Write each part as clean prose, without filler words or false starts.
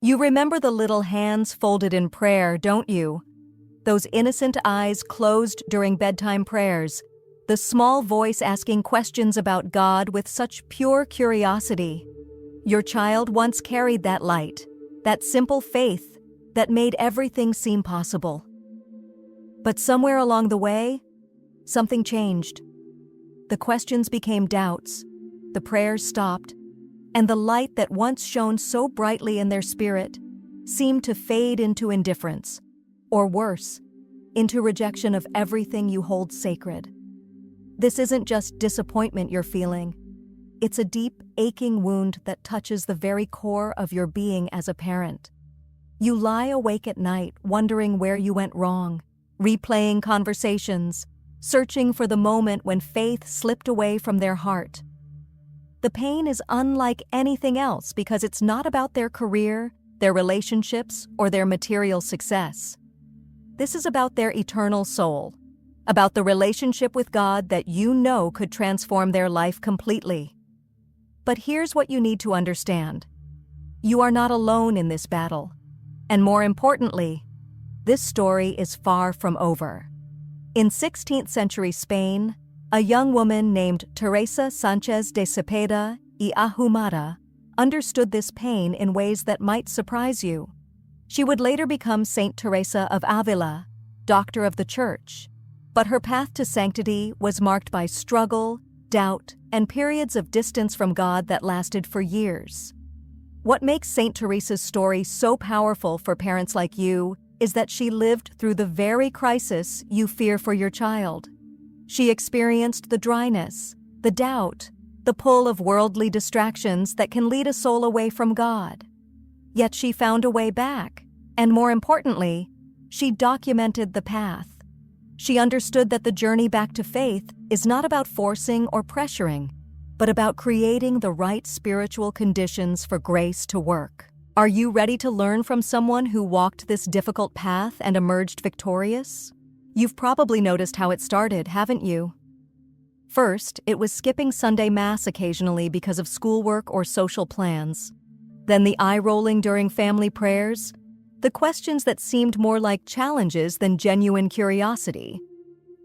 You remember the little hands folded in prayer, don't you? Those innocent eyes closed during bedtime prayers, the small voice asking questions about God with such pure curiosity. Your child once carried that light, that simple faith that made everything seem possible. But somewhere along the way, something changed. The questions became doubts, the prayers stopped, and the light that once shone so brightly in their spirit seemed to fade into indifference, or worse, into rejection of everything you hold sacred. This isn't just disappointment you're feeling. It's a deep, aching wound that touches the very core of your being as a parent. You lie awake at night wondering where you went wrong, replaying conversations, searching for the moment when faith slipped away from their heart. The pain is unlike anything else because it's not about their career, their relationships, or their material success. This is about their eternal soul, about the relationship with God that you know could transform their life completely. But here's what you need to understand. You are not alone in this battle. And more importantly, this story is far from over. In 16th century Spain, a young woman named Teresa Sánchez de Cepeda y Ahumada understood this pain in ways that might surprise you. She would later become Saint Teresa of Avila, Doctor of the Church. But her path to sanctity was marked by struggle, doubt, and periods of distance from God that lasted for years. What makes Saint Teresa's story so powerful for parents like you is that she lived through the very crisis you fear for your child. She experienced the dryness, the doubt, the pull of worldly distractions that can lead a soul away from God. Yet she found a way back, and more importantly, she documented the path. She understood that the journey back to faith is not about forcing or pressuring, but about creating the right spiritual conditions for grace to work. Are you ready to learn from someone who walked this difficult path and emerged victorious? You've probably noticed how it started, haven't you? First, it was skipping Sunday Mass occasionally because of schoolwork or social plans. Then the eye-rolling during family prayers, the questions that seemed more like challenges than genuine curiosity.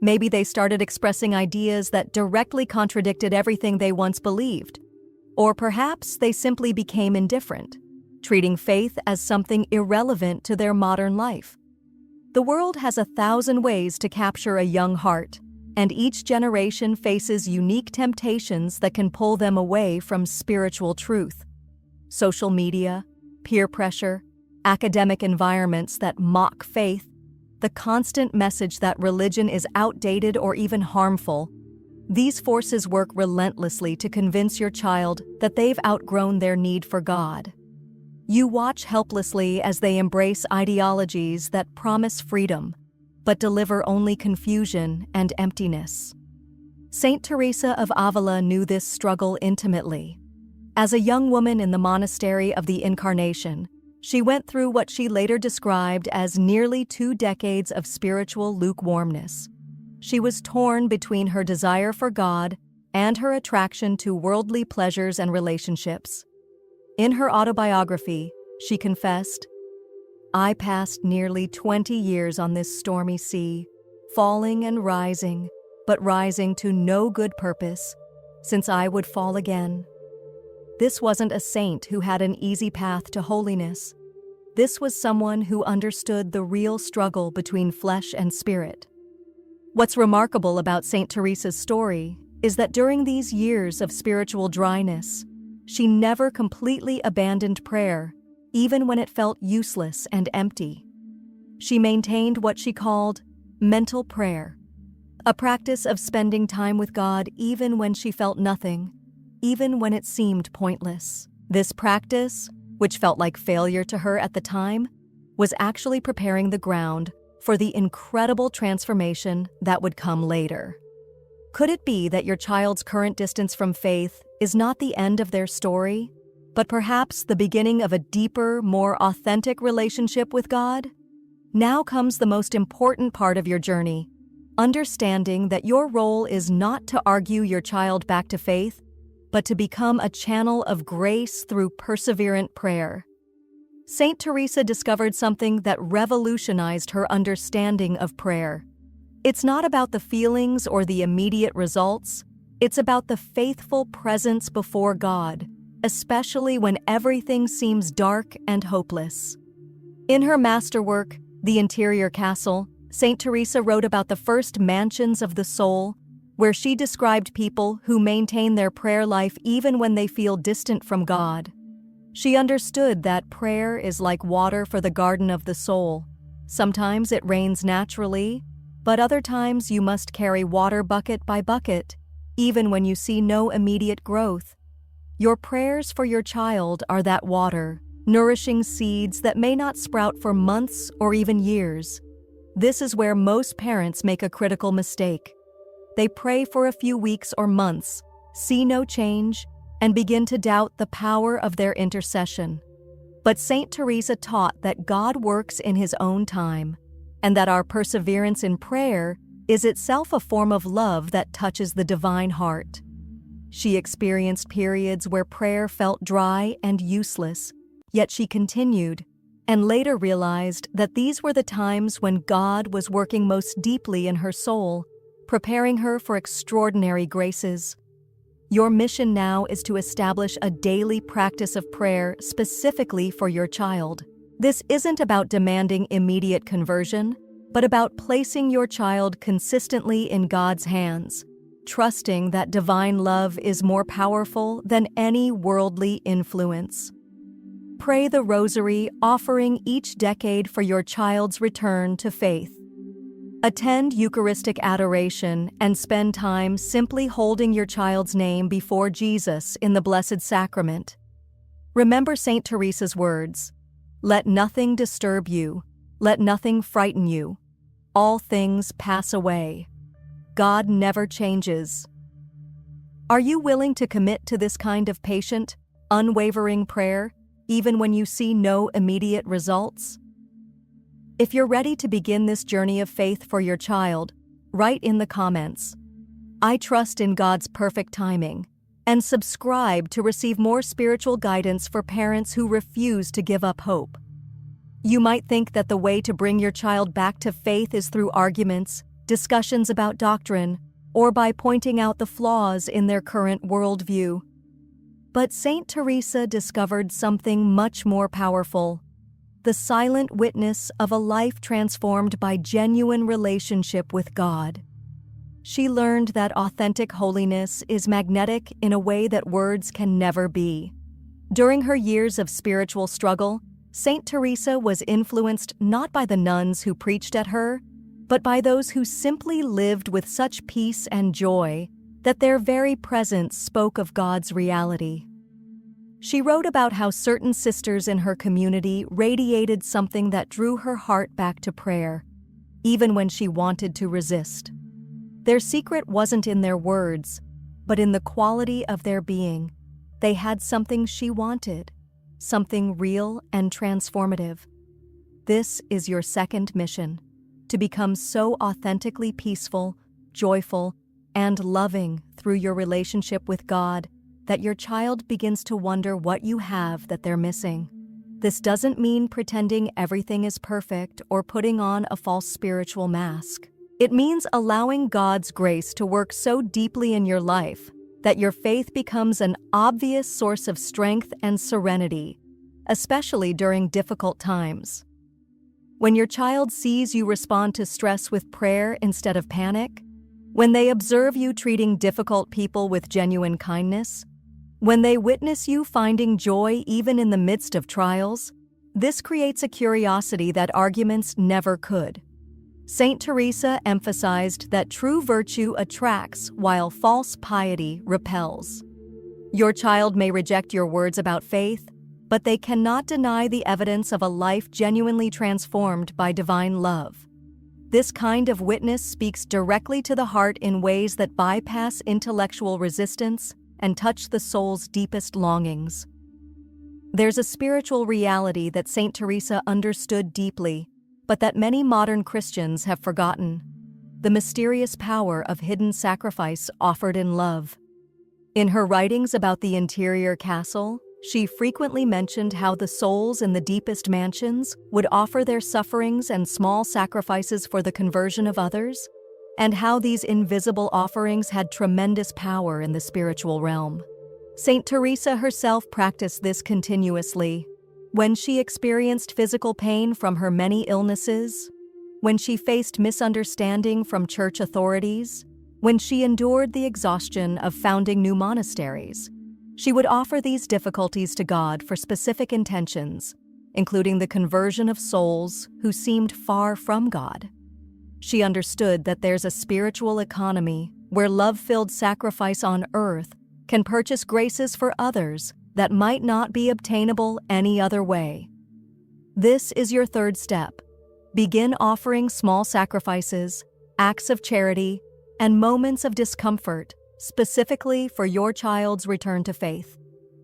Maybe they started expressing ideas that directly contradicted everything they once believed. Or perhaps they simply became indifferent, treating faith as something irrelevant to their modern life. The world has 1,000 ways to capture a young heart, and each generation faces unique temptations that can pull them away from spiritual truth. Social media, peer pressure, academic environments that mock faith, the constant message that religion is outdated or even harmful. These forces work relentlessly to convince your child that they've outgrown their need for God. You watch helplessly as they embrace ideologies that promise freedom, but deliver only confusion and emptiness. Saint Teresa of Avila knew this struggle intimately. As a young woman in the monastery of the Incarnation, she went through what she later described as nearly 2 decades of spiritual lukewarmness. She was torn between her desire for God and her attraction to worldly pleasures and relationships. In her autobiography, she confessed, "I passed nearly 20 years on this stormy sea, falling and rising, but rising to no good purpose, since I would fall again." This wasn't a saint who had an easy path to holiness. This was someone who understood the real struggle between flesh and spirit. What's remarkable about Saint Teresa's story is that during these years of spiritual dryness, she never completely abandoned prayer, even when it felt useless and empty. She maintained what she called mental prayer, a practice of spending time with God even when she felt nothing, even when it seemed pointless. This practice, which felt like failure to her at the time, was actually preparing the ground for the incredible transformation that would come later. Could it be that your child's current distance from faith is not the end of their story, but perhaps the beginning of a deeper, more authentic relationship with God? Now comes the most important part of your journey, understanding that your role is not to argue your child back to faith, but to become a channel of grace through perseverant prayer. Saint Teresa discovered something that revolutionized her understanding of prayer. It's not about the feelings or the immediate results. It's about the faithful presence before God, especially when everything seems dark and hopeless. In her masterwork, The Interior Castle, Saint Teresa wrote about the first mansions of the soul, where she described people who maintain their prayer life even when they feel distant from God. She understood that prayer is like water for the garden of the soul. Sometimes it rains naturally, but other times you must carry water bucket by bucket, even when you see no immediate growth. Your prayers for your child are that water, nourishing seeds that may not sprout for months or even years. This is where most parents make a critical mistake. They pray for a few weeks or months, see no change, and begin to doubt the power of their intercession. But Saint Teresa taught that God works in His own time, and that our perseverance in prayer is itself a form of love that touches the divine heart. She experienced periods where prayer felt dry and useless, yet she continued, and later realized that these were the times when God was working most deeply in her soul, preparing her for extraordinary graces. Your mission now is to establish a daily practice of prayer specifically for your child. This isn't about demanding immediate conversion, but about placing your child consistently in God's hands, trusting that divine love is more powerful than any worldly influence. Pray the Rosary, offering each decade for your child's return to faith. Attend Eucharistic adoration and spend time simply holding your child's name before Jesus in the Blessed Sacrament. Remember Saint Teresa's words, "Let nothing disturb you, let nothing frighten you. All things pass away. God never changes." Are you willing to commit to this kind of patient, unwavering prayer, even when you see no immediate results? If you're ready to begin this journey of faith for your child, write in the comments, "I trust in God's perfect timing," and subscribe to receive more spiritual guidance for parents who refuse to give up hope. You might think that the way to bring your child back to faith is through arguments, discussions about doctrine, or by pointing out the flaws in their current worldview. But Saint Teresa discovered something much more powerful: the silent witness of a life transformed by genuine relationship with God. She learned that authentic holiness is magnetic in a way that words can never be. During her years of spiritual struggle, Saint Teresa was influenced not by the nuns who preached at her, but by those who simply lived with such peace and joy that their very presence spoke of God's reality. She wrote about how certain sisters in her community radiated something that drew her heart back to prayer, even when she wanted to resist. Their secret wasn't in their words, but in the quality of their being. They had something she wanted, something real and transformative. This is your second mission: to become so authentically peaceful, joyful, and loving through your relationship with God that your child begins to wonder what you have that they're missing. This doesn't mean pretending everything is perfect or putting on a false spiritual mask. It means allowing God's grace to work so deeply in your life that your faith becomes an obvious source of strength and serenity, especially during difficult times. When your child sees you respond to stress with prayer instead of panic, when they observe you treating difficult people with genuine kindness, when they witness you finding joy even in the midst of trials, this creates a curiosity that arguments never could. Saint Teresa emphasized that true virtue attracts while false piety repels. Your child may reject your words about faith, but they cannot deny the evidence of a life genuinely transformed by divine love. This kind of witness speaks directly to the heart in ways that bypass intellectual resistance and touch the soul's deepest longings. There's a spiritual reality that Saint Teresa understood deeply, but that many modern Christians have forgotten: the mysterious power of hidden sacrifice offered in love. In her writings about the interior castle, She frequently mentioned how the souls in the deepest mansions would offer their sufferings and small sacrifices for the conversion of others, and how these invisible offerings had tremendous power in the spiritual realm. Saint Teresa herself practiced this continuously. When she experienced physical pain from her many illnesses, when she faced misunderstanding from church authorities, when she endured the exhaustion of founding new monasteries, she would offer these difficulties to God for specific intentions, including the conversion of souls who seemed far from God. She understood that there's a spiritual economy where love-filled sacrifice on earth can purchase graces for others that might not be obtainable any other way. This is your third step. Begin offering small sacrifices, acts of charity, and moments of discomfort, specifically for your child's return to faith.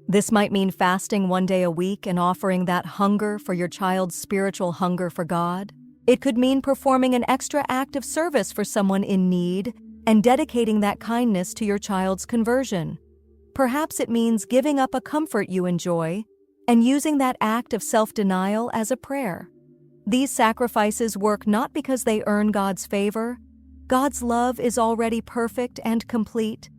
This might mean fasting one day a week and offering that hunger for your child's spiritual hunger for God. It could mean performing an extra act of service for someone in need and dedicating that kindness to your child's conversion. Perhaps it means giving up a comfort you enjoy and using that act of self-denial as a prayer. These sacrifices work not because they earn God's favor. God's love is already perfect and complete,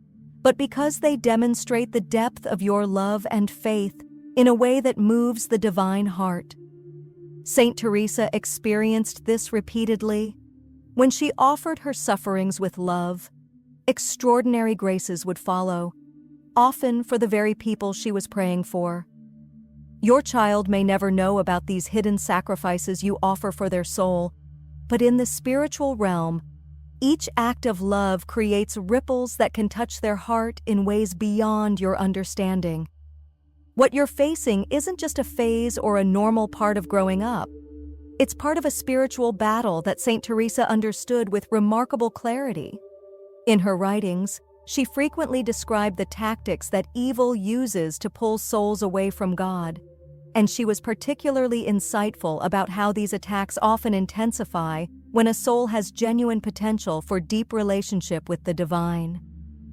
but because they demonstrate the depth of your love and faith in a way that moves the divine heart. Saint Teresa experienced this repeatedly. When she offered her sufferings with love, extraordinary graces would follow, often for the very people she was praying for. Your child may never know about these hidden sacrifices you offer for their soul, but in the spiritual realm, each act of love creates ripples that can touch their heart in ways beyond your understanding. What you're facing isn't just a phase or a normal part of growing up. It's part of a spiritual battle that Saint Teresa understood with remarkable clarity. In her writings, she frequently described the tactics that evil uses to pull souls away from God, and she was particularly insightful about how these attacks often intensify when a soul has genuine potential for deep relationship with the divine.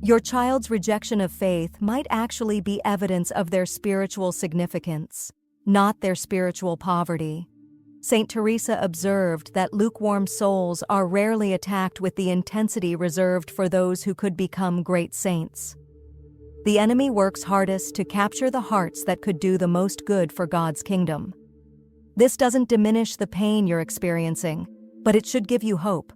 Your child's rejection of faith might actually be evidence of their spiritual significance, not their spiritual poverty. Saint Teresa observed that lukewarm souls are rarely attacked with the intensity reserved for those who could become great saints. The enemy works hardest to capture the hearts that could do the most good for God's kingdom. This doesn't diminish the pain you're experiencing, but it should give you hope.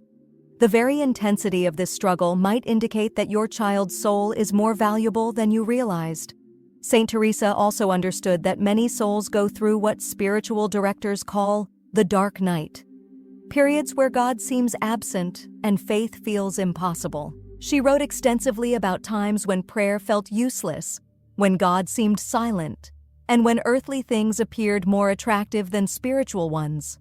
The very intensity of this struggle might indicate that your child's soul is more valuable than you realized. Saint Teresa also understood that many souls go through what spiritual directors call the dark night, periods where God seems absent and faith feels impossible. She wrote extensively about times when prayer felt useless, when God seemed silent, and when earthly things appeared more attractive than spiritual ones.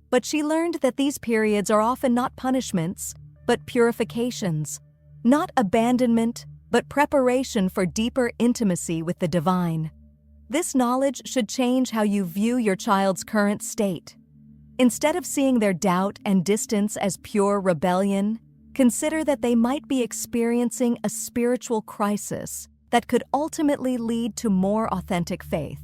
But she learned that these periods are often not punishments, but purifications, not abandonment, but preparation for deeper intimacy with the divine. This knowledge should change how you view your child's current state. Instead of seeing their doubt and distance as pure rebellion, consider that they might be experiencing a spiritual crisis that could ultimately lead to more authentic faith.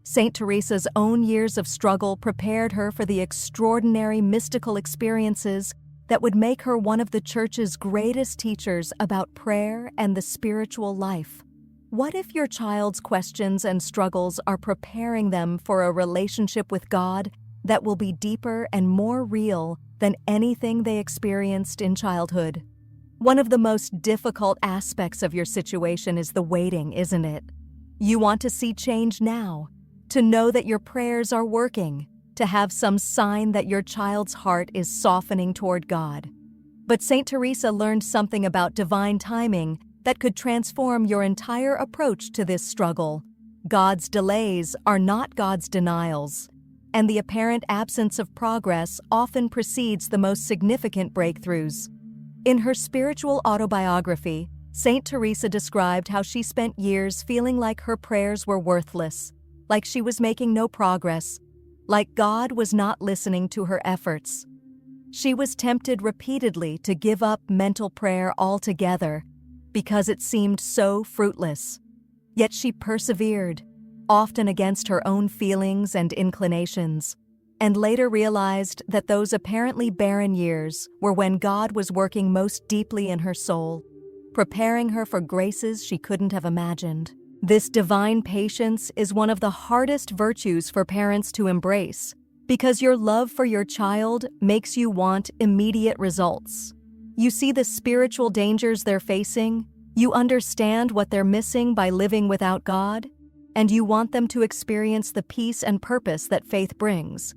Saint Teresa's own years of struggle prepared her for the extraordinary mystical experiences that would make her one of the Church's greatest teachers about prayer and the spiritual life. What if your child's questions and struggles are preparing them for a relationship with God that will be deeper and more real than anything they experienced in childhood? One of the most difficult aspects of your situation is the waiting, isn't it? You want to see change now, to know that your prayers are working, to have some sign that your child's heart is softening toward God. But Saint Teresa learned something about divine timing that could transform your entire approach to this struggle. God's delays are not God's denials, and the apparent absence of progress often precedes the most significant breakthroughs. In her spiritual autobiography, Saint Teresa described how she spent years feeling like her prayers were worthless, like she was making no progress, like God was not listening to her efforts. She was tempted repeatedly to give up mental prayer altogether because it seemed so fruitless. Yet she persevered. often against her own feelings and inclinations, and later realized that those apparently barren years were when God was working most deeply in her soul, preparing her for graces she couldn't have imagined. This divine patience is one of the hardest virtues for parents to embrace, because your love for your child makes you want immediate results. You see the spiritual dangers they're facing, you understand what they're missing by living without God, and you want them to experience the peace and purpose that faith brings.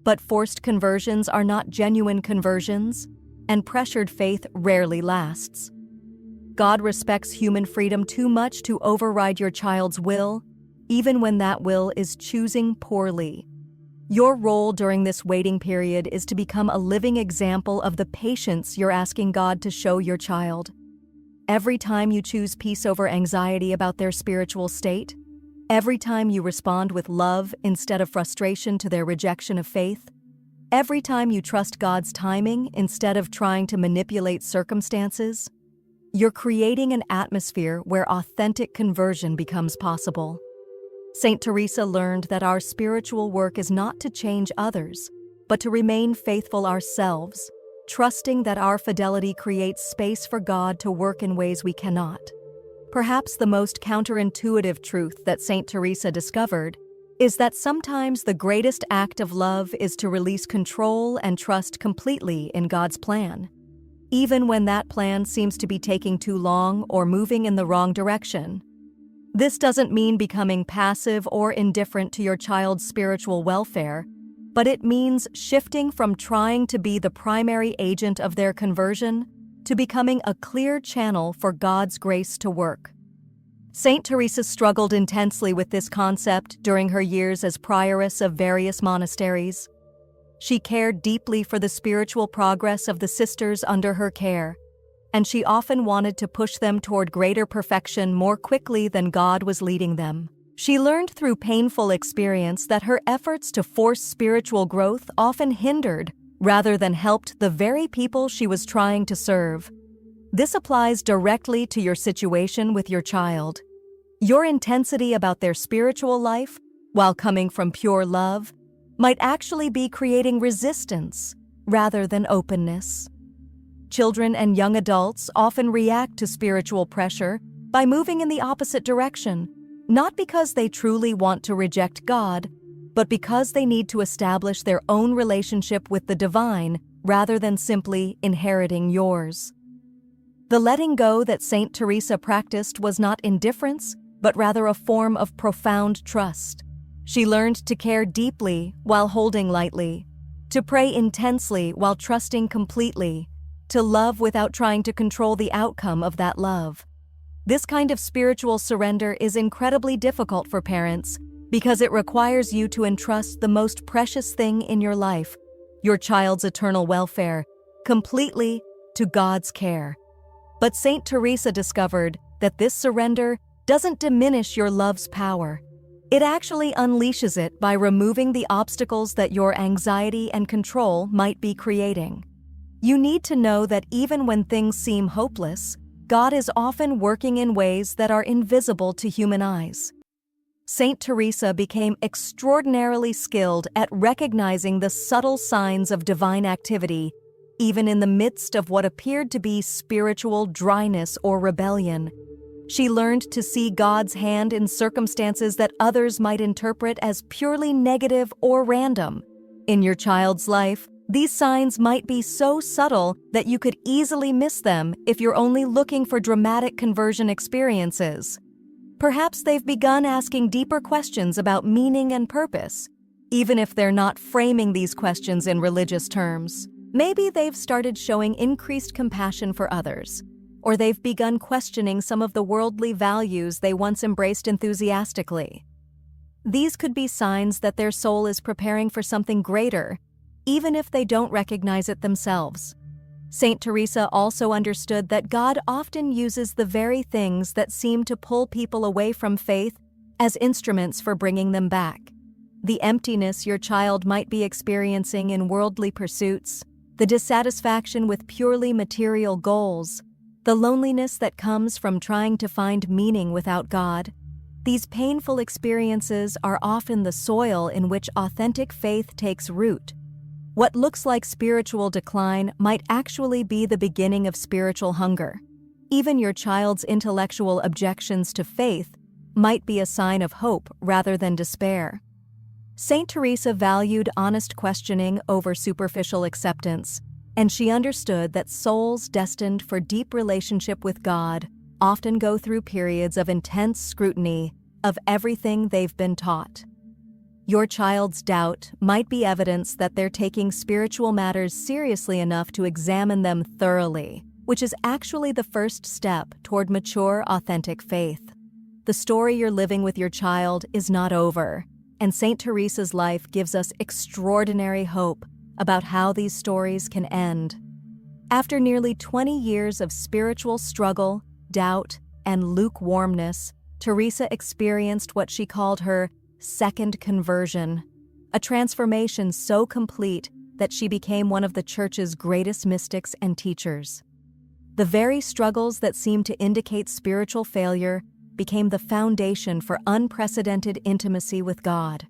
But forced conversions are not genuine conversions, and pressured faith rarely lasts. God respects human freedom too much to override your child's will, even when that will is choosing poorly. Your role during this waiting period is to become a living example of the patience you're asking God to show your child. Every time you choose peace over anxiety about their spiritual state, every time you respond with love instead of frustration to their rejection of faith, every time you trust God's timing instead of trying to manipulate circumstances, you're creating an atmosphere where authentic conversion becomes possible. Saint Teresa learned that our spiritual work is not to change others, but to remain faithful ourselves, trusting that our fidelity creates space for God to work in ways we cannot. Perhaps the most counterintuitive truth that Saint Teresa discovered is that sometimes the greatest act of love is to release control and trust completely in God's plan, even when that plan seems to be taking too long or moving in the wrong direction. This doesn't mean becoming passive or indifferent to your child's spiritual welfare, but it means shifting from trying to be the primary agent of their conversion to becoming a clear channel for God's grace to work. Saint Teresa struggled intensely with this concept during her years as prioress of various monasteries. She cared deeply for the spiritual progress of the sisters under her care, and she often wanted to push them toward greater perfection more quickly than God was leading them. She learned through painful experience that her efforts to force spiritual growth often hindered rather than helped the very people she was trying to serve. This applies directly to your situation with your child. Your intensity about their spiritual life, while coming from pure love, might actually be creating resistance rather than openness. Children and young adults often react to spiritual pressure by moving in the opposite direction, not because they truly want to reject God, but because they need to establish their own relationship with the divine rather than simply inheriting yours. The letting go that Saint Teresa practiced was not indifference, but rather a form of profound trust. She learned to care deeply while holding lightly, to pray intensely while trusting completely, to love without trying to control the outcome of that love. This kind of spiritual surrender is incredibly difficult for parents because it requires you to entrust the most precious thing in your life, your child's eternal welfare, completely to God's care. But Saint Teresa discovered that this surrender doesn't diminish your love's power. It actually unleashes it by removing the obstacles that your anxiety and control might be creating. You need to know that even when things seem hopeless, God is often working in ways that are invisible to human eyes. Saint Teresa became extraordinarily skilled at recognizing the subtle signs of divine activity, even in the midst of what appeared to be spiritual dryness or rebellion. She learned to see God's hand in circumstances that others might interpret as purely negative or random. In your child's life, these signs might be so subtle that you could easily miss them if you're only looking for dramatic conversion experiences. Perhaps they've begun asking deeper questions about meaning and purpose, even if they're not framing these questions in religious terms. Maybe they've started showing increased compassion for others, or they've begun questioning some of the worldly values they once embraced enthusiastically. These could be signs that their soul is preparing for something greater, even if they don't recognize it themselves. Saint Teresa also understood that God often uses the very things that seem to pull people away from faith as instruments for bringing them back. The emptiness your child might be experiencing in worldly pursuits, the dissatisfaction with purely material goals, the loneliness that comes from trying to find meaning without God. These painful experiences are often the soil in which authentic faith takes root. What looks like spiritual decline might actually be the beginning of spiritual hunger. Even your child's intellectual objections to faith might be a sign of hope rather than despair. Saint Teresa valued honest questioning over superficial acceptance, and she understood that souls destined for deep relationship with God often go through periods of intense scrutiny of everything they've been taught. Your child's doubt might be evidence that they're taking spiritual matters seriously enough to examine them thoroughly, which is actually the first step toward mature, authentic faith. The story you're living with your child is not over, and Saint Teresa's life gives us extraordinary hope about how these stories can end. After nearly 20 years of spiritual struggle, doubt, and lukewarmness, Teresa experienced what she called her second conversion, a transformation so complete that she became one of the Church's greatest mystics and teachers. The very struggles that seemed to indicate spiritual failure became the foundation for unprecedented intimacy with God.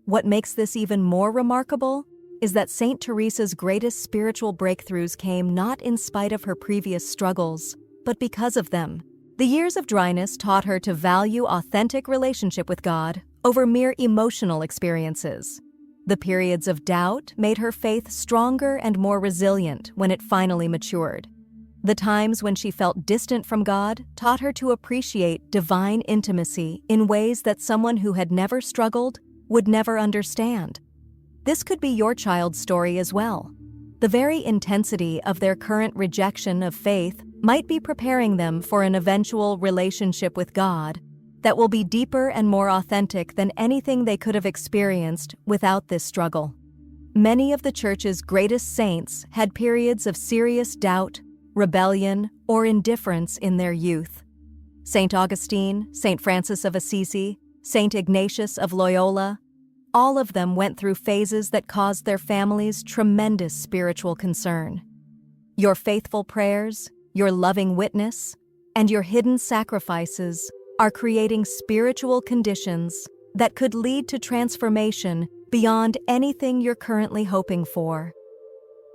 What makes this even more remarkable is that Saint Teresa's greatest spiritual breakthroughs came not in spite of her previous struggles, but because of them. The years of dryness taught her to value authentic relationship with God over mere emotional experiences. The periods of doubt made her faith stronger and more resilient when it finally matured. The times when she felt distant from God taught her to appreciate divine intimacy in ways that someone who had never struggled would never understand. This could be your child's story as well. The very intensity of their current rejection of faith might be preparing them for an eventual relationship with God that will be deeper and more authentic than anything they could have experienced without this struggle. Many of the Church's greatest saints had periods of serious doubt, rebellion, or indifference in their youth. Saint Augustine, Saint Francis of Assisi, Saint Ignatius of Loyola, all of them went through phases that caused their families tremendous spiritual concern. Your faithful prayers, your loving witness, and your hidden sacrifices are creating spiritual conditions that could lead to transformation beyond anything you're currently hoping for.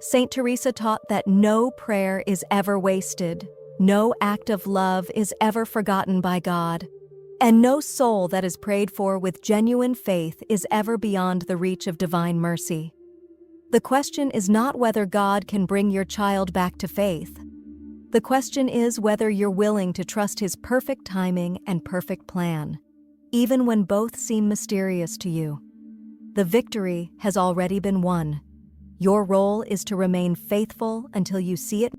Saint Teresa taught that no prayer is ever wasted, no act of love is ever forgotten by God, and no soul that is prayed for with genuine faith is ever beyond the reach of divine mercy. The question is not whether God can bring your child back to faith. The question is whether you're willing to trust His perfect timing and perfect plan, even when both seem mysterious to you. The victory has already been won. Your role is to remain faithful until you see it